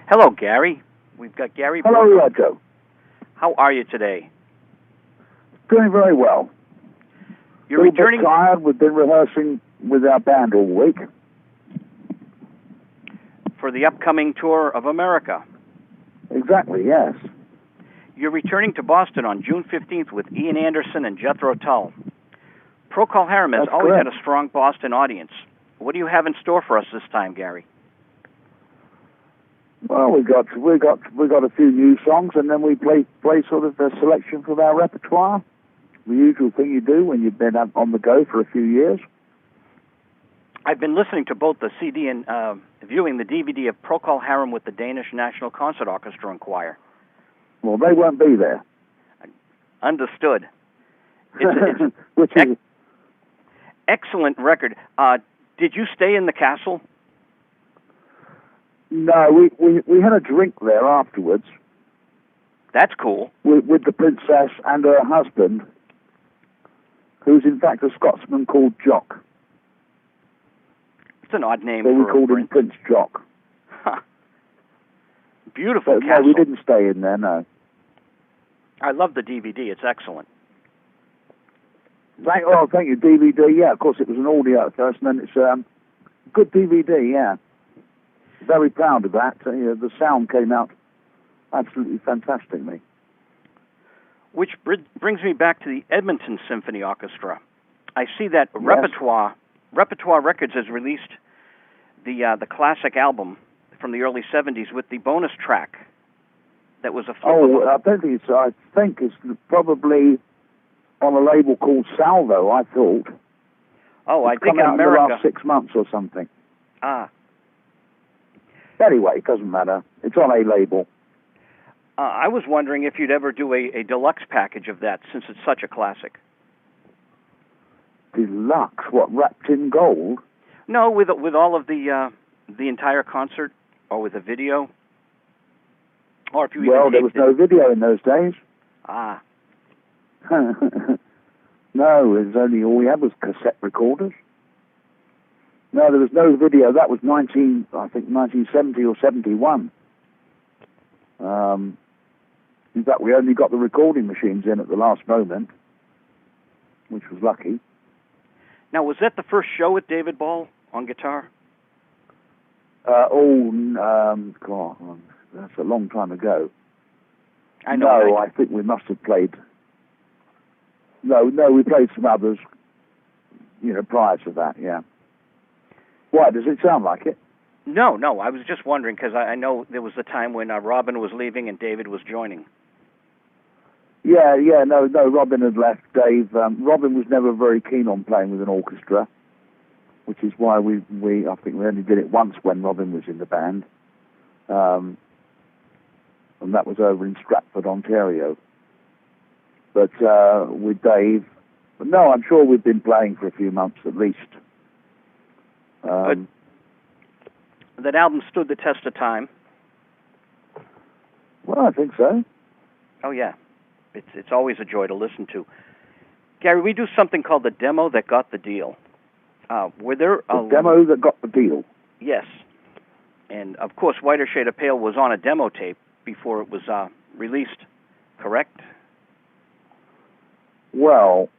Hello, Gary. We've got Gary Hello, Brooker. Joe. How are you today? Doing very well. You're a little returning bit tired. We've been rehearsing with our band all week. for the upcoming tour of America. Exactly, yes. You're returning to Boston on June 15th with Ian Anderson and Jethro Tull. Procol Harum has That's always correct. had a strong Boston audience. What do you have in store for us this time, Gary? Well, we got a few new songs, and then we play sort of a selection from our repertoire. The usual thing you do when you've been on the go for a few years. I've been listening to both the CD and viewing the DVD of Procol Harum with the Danish National Concert Orchestra and Choir. Well, they won't be there. Understood. It's Which is excellent record. Did you stay in the castle? no. We had a drink there afterwards That's cool. with the princess and her husband, who's in fact a Scotsman called Jock. It's an odd name So we for called a him Prince Jock. Beautiful But no, castle. we didn't stay in there. No. I love the DVD. It's excellent. Thank you, DVD. Yeah, of course, it was an audio at first, and then it's good DVD. Yeah, very proud of that. The sound came out absolutely fantastically. Which brings me back to the Edmonton Symphony Orchestra. I see that Yes. Repertoire Records has released the classic album from the early '70s with the bonus track. That was a flip of I think it's probably on a label called Salvo. I thought. Oh, I It's think come in out America. in the last 6 months or something. Ah, Anyway, it doesn't matter. It's on a label. I was wondering if you'd ever do a deluxe package of that, since it's such a classic. Deluxe, what, wrapped in gold? No, with all of the entire concert, or with a video, or if you Well, even there was taped no it. video in those days. Ah, No, it was only all we had was cassette recorders. No, there was no video. That was 1970 or 71. In fact, we only got the recording machines in at the last moment, which was lucky. now was that the first show with David Ball on guitar? God, that's a long time ago. I know. No, I think we must have played. No, we played some others, prior to that, yeah. Why, does it sound like it? No, I was just wondering, because I know there was a time when Robin was leaving and David was joining. Yeah, no, Robin had left. Dave, Robin was never very keen on playing with an orchestra, which is why I think we only did it once when Robin was in the band. And that was over in Stratford, Ontario. But with Dave, no, I'm sure we've been playing for a few months at least. That album stood the test of time. Well, I think so. Oh yeah, it's always a joy to listen to. Gary, we do something called the demo that got the deal. Were there The demo that got the deal? Yes, and of course, Whiter Shade of Pale was on a demo tape before it was released. Correct? Well,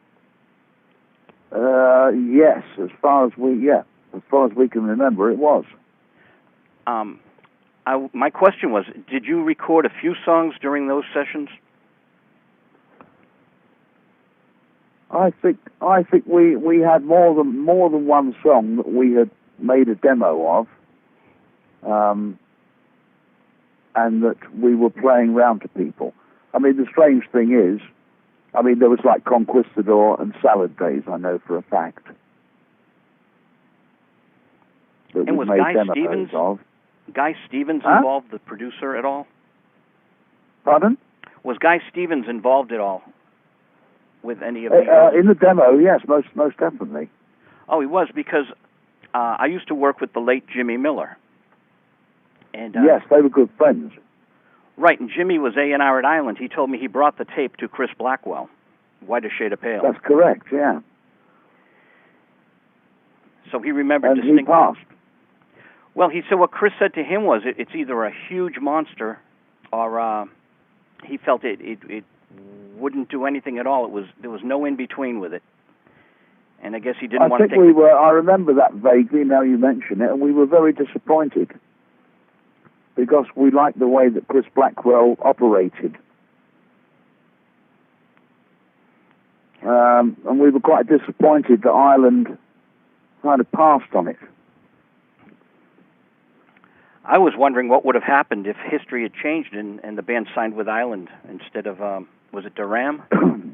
yes, as far as we can remember, it was. My question was, did you record a few songs during those sessions? I think we had more than one song that we had made a demo of, and that we were playing round to people. I mean, the strange thing is, there was like Conquistador and Salad Days, I know for a fact. That And we was made Guy demos Stevens of. Guy Stevens Huh? involved, the producer, at all? Pardon? Was Guy Stevens involved at all with any of the? In the demo, yes, most definitely. Oh, he was, because I used to work with the late Jimmy Miller. And Yes, they were good friends. right, and Jimmy was A&R at Island. He told me he brought the tape to Chris Blackwell, Whiter Shade of Pale. That's correct, yeah. So he remembered And he distinctly. passed. Well, he said what Chris said to him was it's either a huge monster or he felt it wouldn't do anything at all. There was no in between with it. And I guess he didn't want to take... I remember that vaguely now you mention it, and we were very disappointed because we liked the way that Chris Blackwell operated. And we were quite disappointed that Ireland kind of passed on it. I was wondering what would have happened if history had changed and the band signed with Ireland instead of, was it Durham?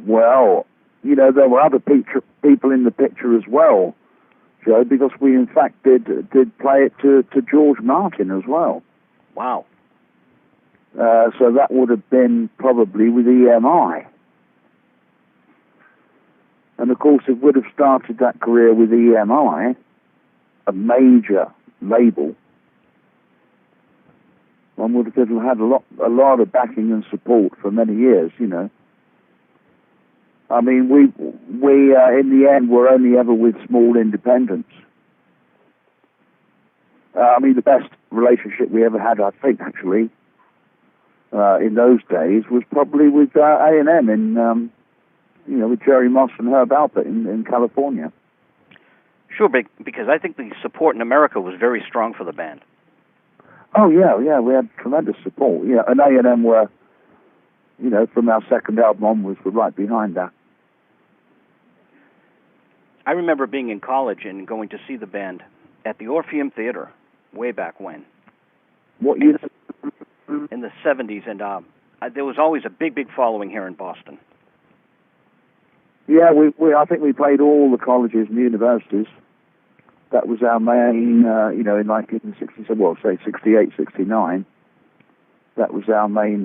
Well, you know, there were other people in the picture as well, Joe, because we in fact did play it to George Martin as well. Wow. So that would have been probably with EMI. And of course, it would have started that career with EMI, a major label. One would have had a lot of backing and support for many years, you know. I mean, we in the end were only ever with small independents. I mean, the best relationship we ever had, I think, actually, in those days, was probably with A&M in, you know, with Jerry Moss and Herb Alpert in California. Sure, because I think the support in America was very strong for the band. Oh, yeah, we had tremendous support. Yeah, and A&M were, you know, from our second album onwards, were right behind that. I remember being in college and going to see the band at the Orpheum Theater way back when. What year? In the 70s, and there was always a big following here in Boston. Yeah, I think we played all the colleges and universities. That was our main, you know, in 1967, well, say 68, 69. That was our main,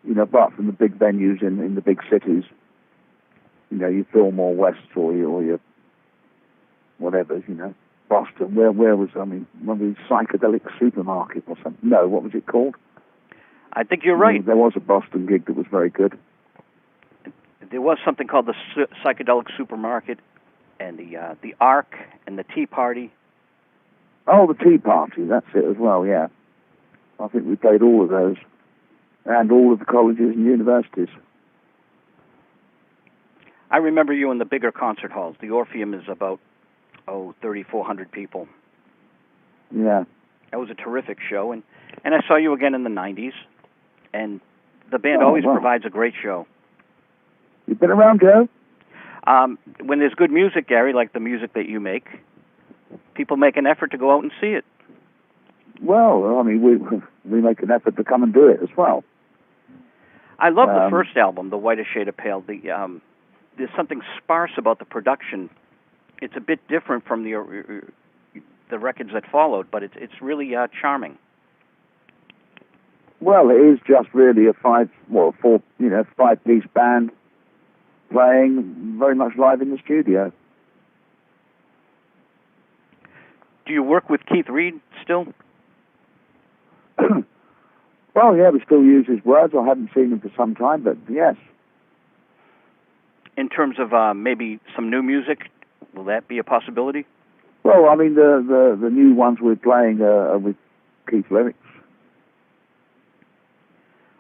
you know, apart from the big venues in the big cities. You know, your Fillmore West or your whatever, you know. Boston, where was, I mean, maybe Psychedelic Supermarket or something. No, what was it called? I think you're right. There was a Boston gig that was very good. There was something called the Psychedelic Supermarket and the Ark and the Tea Party. Oh, the Tea Party, that's it as well, yeah. I think we played all of those. And all of the colleges and universities. I remember you in the bigger concert halls. The Orpheum is about 3,400 people. Yeah. That was a terrific show, and I saw you again in the 90s, and the band always provides a great show. You've been around, Joe? When there's good music, Gary, like the music that you make, people make an effort to go out and see it. Well, I mean, we make an effort to come and do it as well. I love the first album, The Whitest Shade of Pale. There's something sparse about the production. It's a bit different from the records that followed, but it's really charming. Well, it is just really a five-piece band playing very much live in the studio. Do you work with Keith Reed still? Well, yeah, we still use his words. I haven't seen him for some time, but yes. In terms of maybe some new music, will that be a possibility? Well, I mean, the new ones we're playing are with Keith lyrics.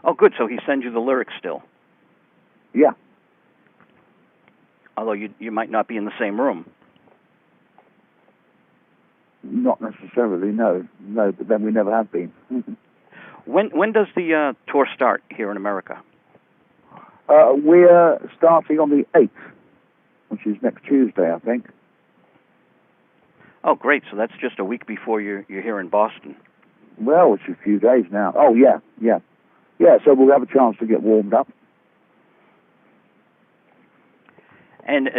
Oh, good. So he sends you the lyrics still? Yeah. Although you might not be in the same room. Not necessarily, no. No, but then we never have been. When does the tour start here in America? We're starting on the 8th, which is next Tuesday, I think. Oh, great. So that's just a week before you're here in Boston. Well, it's a few days now. Oh, yeah. Yeah, so we'll have a chance to get warmed up. And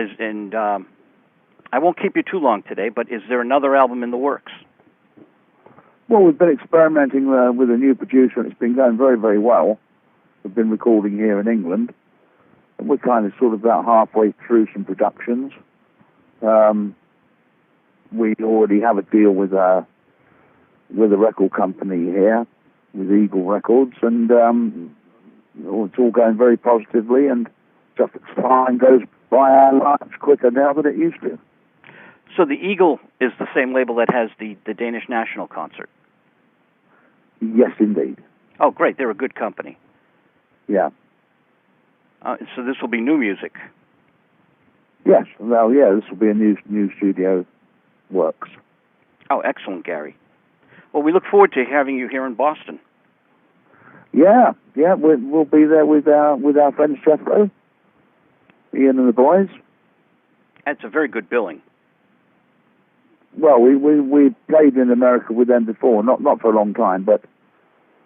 I won't keep you too long today, but is there another album in the works? Well, we've been experimenting with a new producer, and it's been going very, very well. We've been recording here in England, and we're kind of sort of about halfway through some productions. We already have a deal with a record company here, with Eagle Records, and it's all going very positively, and just time goes by our lives quicker now than it used to. So the Eagle is the same label that has the Danish National Concert. Yes, indeed. Oh, great. They're a good company. Yeah. So this will be new music. Yes. Well, yeah, this will be a new studio works. Oh, excellent, Gary. Well, we look forward to having you here in Boston. Yeah, we'll be there with our friend Jethro, Ian and the boys. That's a very good billing. Well, we played in America with them before, not for a long time, but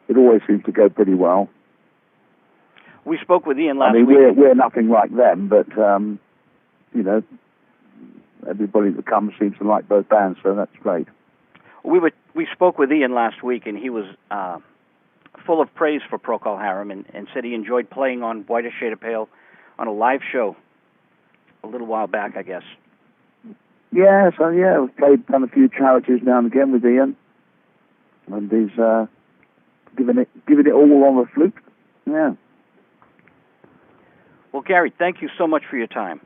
it always seems to go pretty well. We spoke with Ian last week. week. We're nothing like them, but you know, everybody that comes seems to like both bands, so that's great. We spoke with Ian last week, and he was full of praise for Procol Harum, and said he enjoyed playing on Whiter Shade of Pale on a live show a little while back, I guess. Yeah, so we've done a few charities now and again with Ian, and he's giving it all on the flute. Yeah. Well, Gary, thank you so much for your time.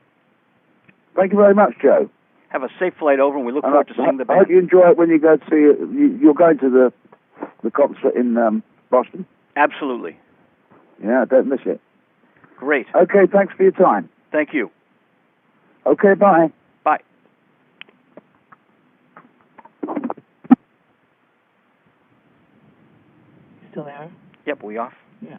Thank you very much, Joe. Have a safe flight over, and we look forward to seeing the band. I hope you enjoy it when you go to see it. You're going to the concert in Boston? Absolutely. Yeah, don't miss it. Great. Okay, thanks for your time. Thank you. Okay, bye. Bye. Still there? Yep, we off? Yeah.